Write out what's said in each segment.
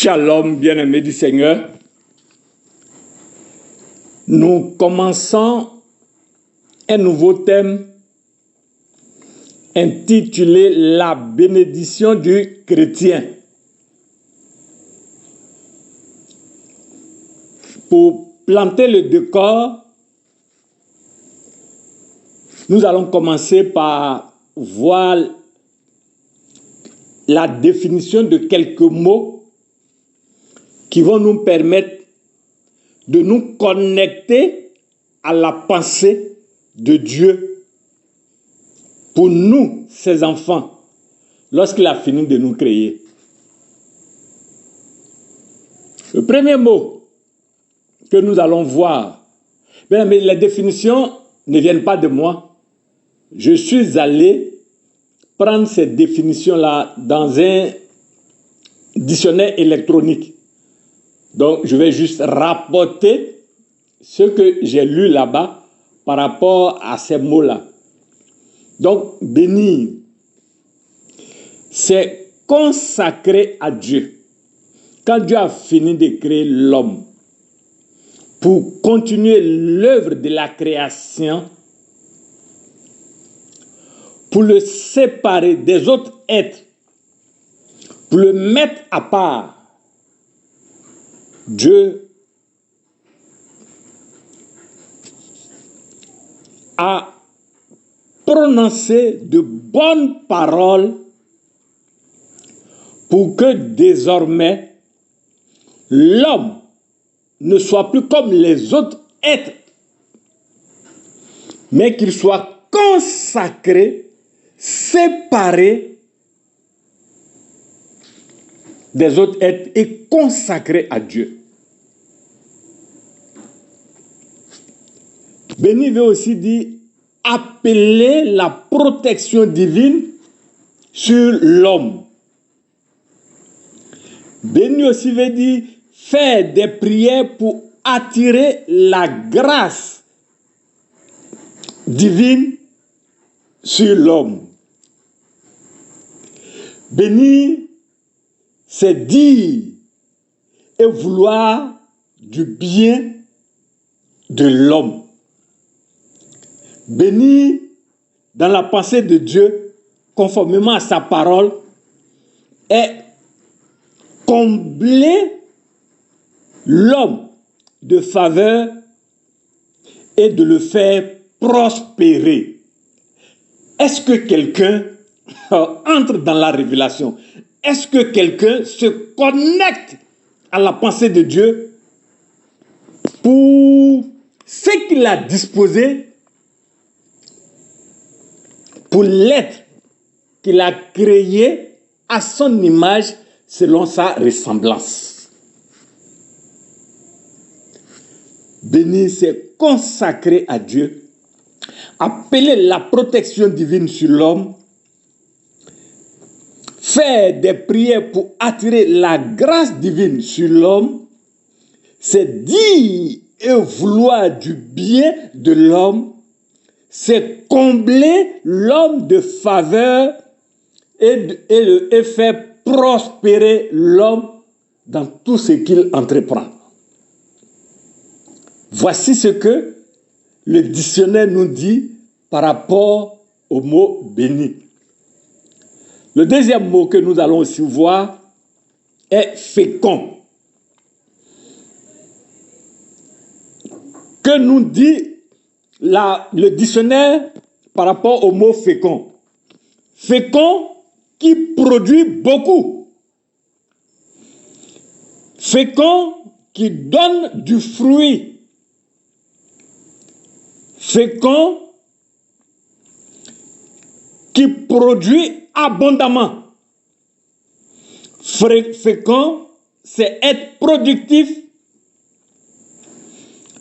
Shalom, bien-aimés du Seigneur. Nous commençons un nouveau thème intitulé La bénédiction du chrétien. Pour planter le décor, nous allons commencer par voir la définition de quelques mots qui vont nous permettre de nous connecter à la pensée de Dieu pour nous, ses enfants, lorsqu'il a fini de nous créer. Le premier mot que nous allons voir, mais les définitions ne viennent pas de moi. Je suis allé prendre ces définitions-là dans un dictionnaire électronique. Donc, je vais juste rapporter ce que j'ai lu là-bas par rapport à ces mots-là. Donc, bénir, c'est consacrer à Dieu. Quand Dieu a fini de créer l'homme, pour continuer l'œuvre de la création, pour le séparer des autres êtres, pour le mettre à part, Dieu a prononcé de bonnes paroles pour que désormais l'homme ne soit plus comme les autres êtres, mais qu'il soit consacré, séparé des autres êtres et consacré à Dieu. Béni veut aussi dire appeler la protection divine sur l'homme. Béni aussi veut dire faire des prières pour attirer la grâce divine sur l'homme. Béni, c'est dire et vouloir du bien de l'homme. Béni dans la pensée de Dieu, conformément à sa parole, est combler l'homme de faveur et de le faire prospérer. Est-ce que quelqu'un entre dans la révélation? Est-ce que quelqu'un se connecte à la pensée de Dieu pour ce qu'il a disposé pour l'être qu'il a créé à son image selon sa ressemblance? Béni, c'est consacré à Dieu, appeler la protection divine sur l'homme, faire des prières pour attirer la grâce divine sur l'homme, c'est dire et vouloir du bien de l'homme, c'est combler l'homme de faveur et faire prospérer l'homme dans tout ce qu'il entreprend. Voici ce que le dictionnaire nous dit par rapport au mot béni. Le deuxième mot que nous allons aussi voir est fécond. Que nous dit le dictionnaire par rapport au mot fécond? Fécond qui produit beaucoup. Fécond qui donne du fruit. Fécond qui produit abondamment. Fécond, c'est être productif.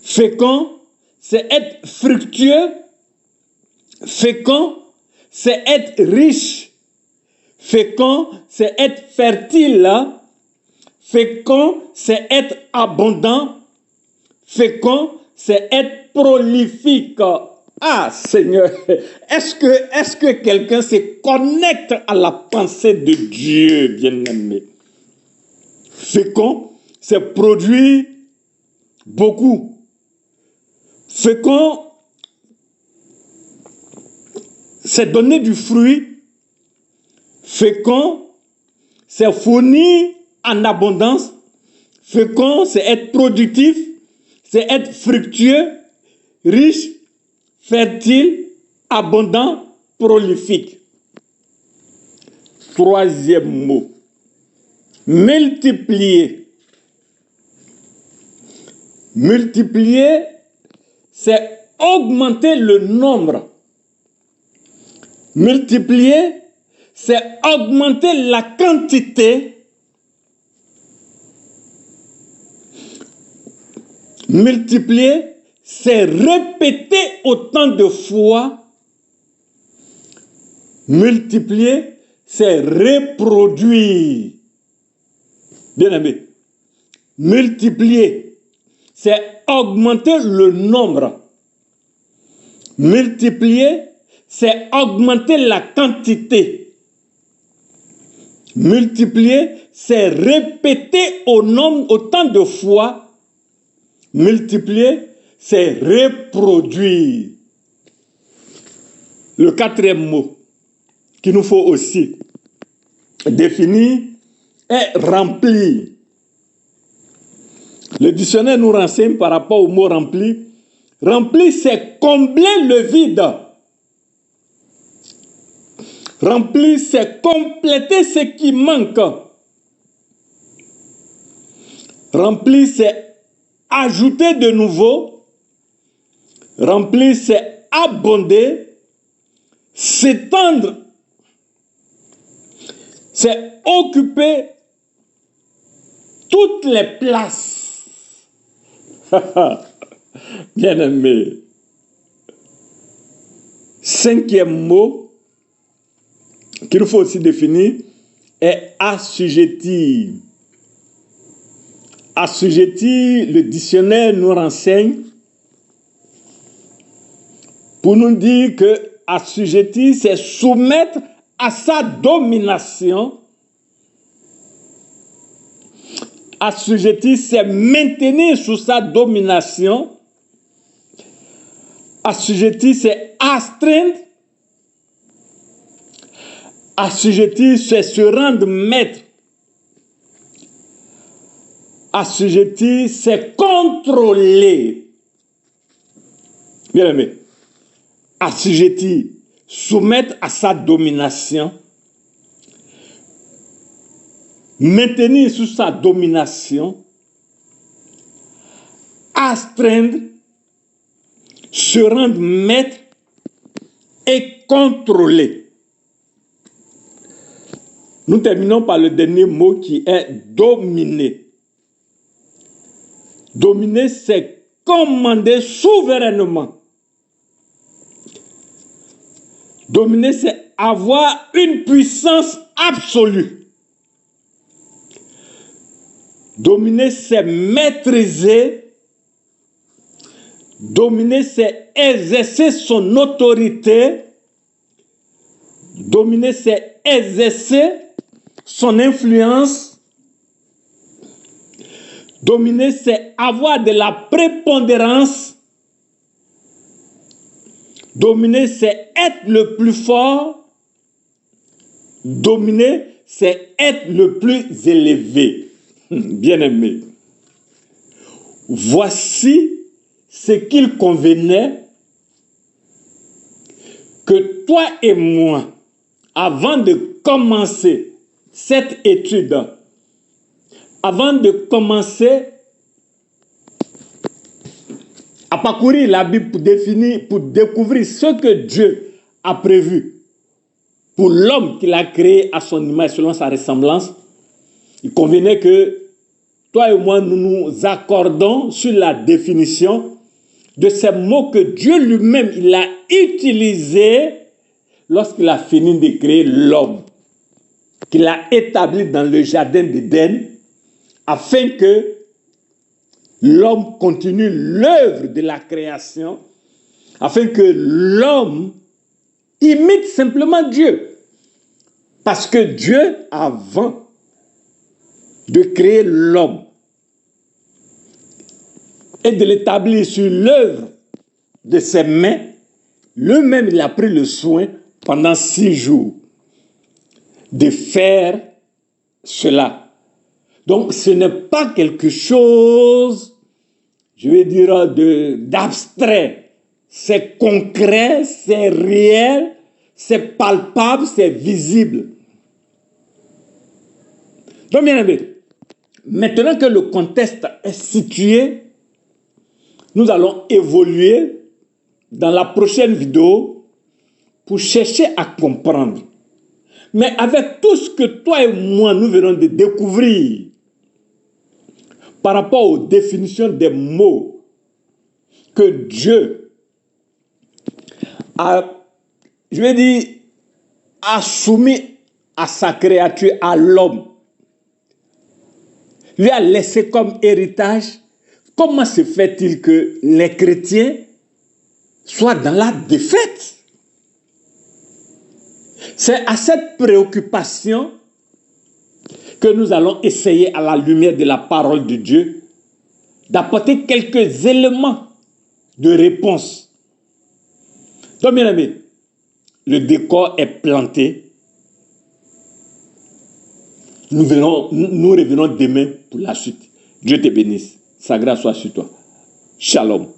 Fécond, c'est être fructueux. Fécond, c'est être riche. Fécond, c'est être fertile. Fécond, c'est être abondant. Fécond, c'est être prolifique. Ah, Seigneur, est-ce que quelqu'un se connecte à la pensée de Dieu, bien-aimé? Fécond, c'est produire beaucoup. Fécond, c'est donner du fruit. Fécond, c'est fournir en abondance. Fécond, c'est être productif, c'est être fructueux, riche, fertile, abondant, prolifique. Troisième mot, multiplier. Multiplier, c'est augmenter le nombre. Multiplier, c'est augmenter la quantité. Multiplier, c'est répéter autant de fois. Multiplier, c'est reproduire. Bien aimé, multiplier, c'est augmenter le nombre. Multiplier, c'est augmenter la quantité. Multiplier, c'est répéter autant de fois. Multiplier, c'est reproduire. Le quatrième mot qu'il nous faut aussi définir est remplir. Le dictionnaire nous renseigne par rapport au mot remplir. Remplir, c'est combler le vide. Remplir, c'est compléter ce qui manque. Remplir, c'est ajouter de nouveau. Remplir, c'est abonder. S'étendre, c'est occuper toutes les places. Bien aimé. Cinquième mot qu'il faut aussi définir est assujettir. Assujettir, le dictionnaire nous renseigne pour nous dire que assujettir, c'est soumettre à sa domination. Assujettir, c'est maintenir sous sa domination. Assujettir, c'est astreindre. Assujettir, c'est se rendre maître. Assujettir, c'est contrôler. Bien aimé. Assujettir, soumettre à sa domination. Maintenir sous sa domination. Astreindre, se rendre maître et contrôler. Nous terminons par le dernier mot qui est dominer. Dominer, c'est commander souverainement. Dominer, c'est avoir une puissance absolue. Dominer, c'est maîtriser. Dominer, c'est exercer son autorité. Dominer, c'est exercer son influence. Dominer, c'est avoir de la prépondérance. Dominer, c'est être le plus fort. Dominer, c'est être le plus élevé. Bien-aimé. Voici ce qu'il convenait que toi et moi, avant de commencer cette étude, avant de commencer à parcourir la Bible pour découvrir ce que Dieu a prévu pour l'homme qu'il a créé à son image selon sa ressemblance, il convenait que toi et moi, nous nous accordons sur la définition de ces mots que Dieu lui-même il a utilisés lorsqu'il a fini de créer l'homme, qu'il a établi dans le jardin d'Éden, afin que l'homme continue l'œuvre de la création, afin que l'homme imite simplement Dieu. Parce que Dieu, avant de créer l'homme et de l'établir sur l'œuvre de ses mains, lui-même il a pris le soin pendant 6 jours de faire cela. Donc ce n'est pas quelque chose, je vais dire, d'abstrait. C'est concret, c'est réel, c'est palpable, c'est visible. Donc bien aimé, maintenant que le contexte est situé, nous allons évoluer dans la prochaine vidéo pour chercher à comprendre. Mais avec tout ce que toi et moi nous venons de découvrir par rapport aux définitions des mots que Dieu a, je vais dire, a soumis à sa créature, à l'homme, lui a laissé comme héritage, comment se fait-il que les chrétiens soient dans la défaite? C'est à cette préoccupation que nous allons essayer, à la lumière de la parole de Dieu, d'apporter quelques éléments de réponse. Donc, bien aimé, le décor est planté. Nous revenons demain pour la suite. Dieu te bénisse. Sa grâce soit sur toi. Shalom.